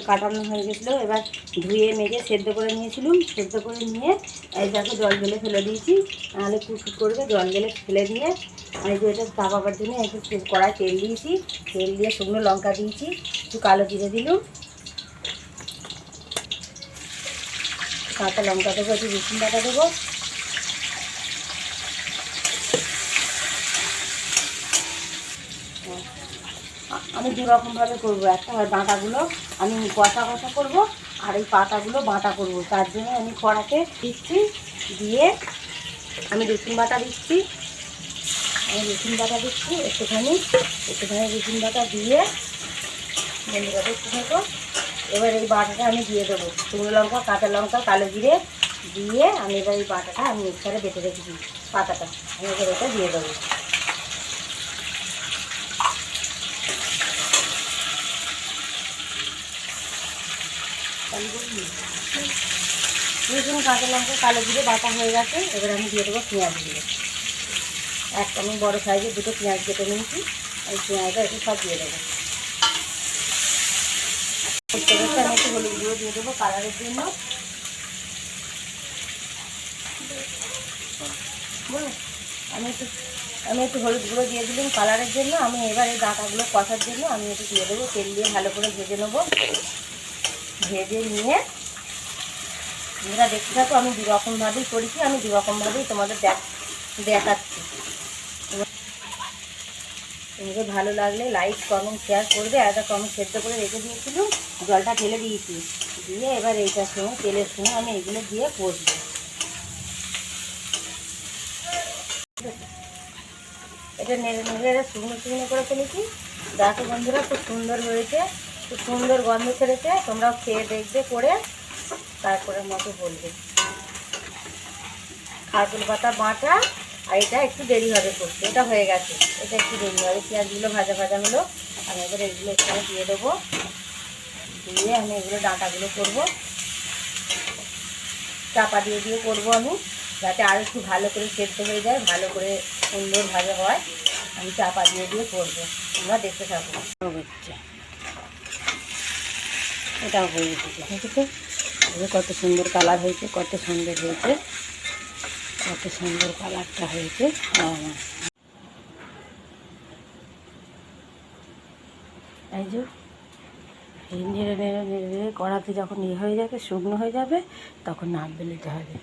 কাটানো হয়ে গেছিলো। এবার ধুয়ে মেজে সেদ্ধ করে নিয়েছিলাম। সেদ্ধ করে নিয়ে এই দেখো জল ঢেলে ফেলে দিয়েছি, নাহলে কুচকুচ করবে। জল ঢেলে ফেলে দিয়ে আমি যে এটা চাপাবার জন্য একটু কড়াই তেল দিয়েছি। তেল দিয়ে শুকনো লঙ্কা দিয়েছি, একটু কালো জিরে দিলাম, কাঁচা লঙ্কা দেবো, একটু রসুন বাটা দেবো। আমি দুরকমভাবে করবো। একটা হয় ডাঁটাগুলো আমি কষা কষা করবো, আর এই পাতাগুলো বাটা করবো। তার জন্য আমি কড়াতে দিচ্ছি, দিয়ে আমি রসুন বাটা দিচ্ছি। একটুখানি রসুন বাটা দিয়ে বন্ধুরা দেখতে থাকো। এবার এই বাটাটা আমি দিয়ে দেবো, শুকনো লঙ্কা, কাঁচা লঙ্কা, কালো জিরে দিয়ে আমি এবার এই বাটাটা আমি মিক্সারে বেটে রেখেছি, পাতাটা আমি এবার এটা দিয়ে দেবো। রসুন, কাঁচা লঙ্কা, কালো জিরে বাটা হয়ে গেছে। এবার আমি দিয়ে দেবো পেঁয়াজগুলো। আমি বড়ো সাইজের দুটো পেঁয়াজ কেটে নিয়েছি, আমি পেঁয়াজটা একটু সব দিয়ে দেবো। আমি একটু হলুদ গুঁড়ো দিয়ে দেবো কালারের জন্য। আমি একটু হলুদ গুঁড়ো দিয়ে দিলাম কালারের জন্য। আমি এবার এই ডাঁটাগুলো কষার জন্য আমি একটু দিয়ে দেবো। তেল দিয়ে ভালো করে ভেজে নেবো। ভেজে নিয়ে তোমরা দেখতে থাকো। আমি দুরকমভাবেই করেছি, আমি দুরকমভাবেই তোমাদের দেখাচ্ছি। তোমাদের ভালো লাগলে লাইক, কমেন্ট, শেয়ার করবে। একটা কমেন্ট সেদ্ধ করে রেখে দিয়েছিলাম, জলটা ঢেলে দিয়েছি। দিয়ে এবার এইটার সঙ্গে তেলের সঙ্গে আমি এগুলো দিয়ে কষবো। এটা নেড়ে নেড়ে শুকনো শুকনো করে ফেলেছি। দেখো বন্ধুরা, খুব সুন্দর হয়েছে, খুব সুন্দর গন্ধ ছেড়েছে। তোমরাও খেয়ে দেখবে করে, তারপরে মতো বলবে। খারকুল পাতা বাটা, আর এটা একটু দেরি হবে করতে। এটা হয়ে গেছে, এটা একটু দেরি হবে। পেঁয়াজগুলো ভাজা ভাজা হলো, আমি এবার এগুলো এখানে দিয়ে দেবো। দিয়ে আমি এগুলো ডাঁটাগুলো করবো, চাপা দিয়ে দিয়ে করবো আমি, যাতে আর একটু ভালো করে সেদ্ধ হয়ে যায়, ভালো করে সুন্দর ভাজা হয়। আমি চাপা দিয়ে দিয়ে করবো, তোমরা দেখতে থাকো। হচ্ছে এটাও হয়ে গেছে, দেখেছো কত সুন্দর কালার হয়েছে, কত সুন্দর হয়েছে, কত সুন্দর কালারটা হয়েছে। এই যে নেড়ে নেড়ে নেড়ে নেড়ে কড়াতে যখন ইয়ে হয়ে যাবে, শুকনো হয়ে যাবে, তখন নাড়বে নিতে হবে।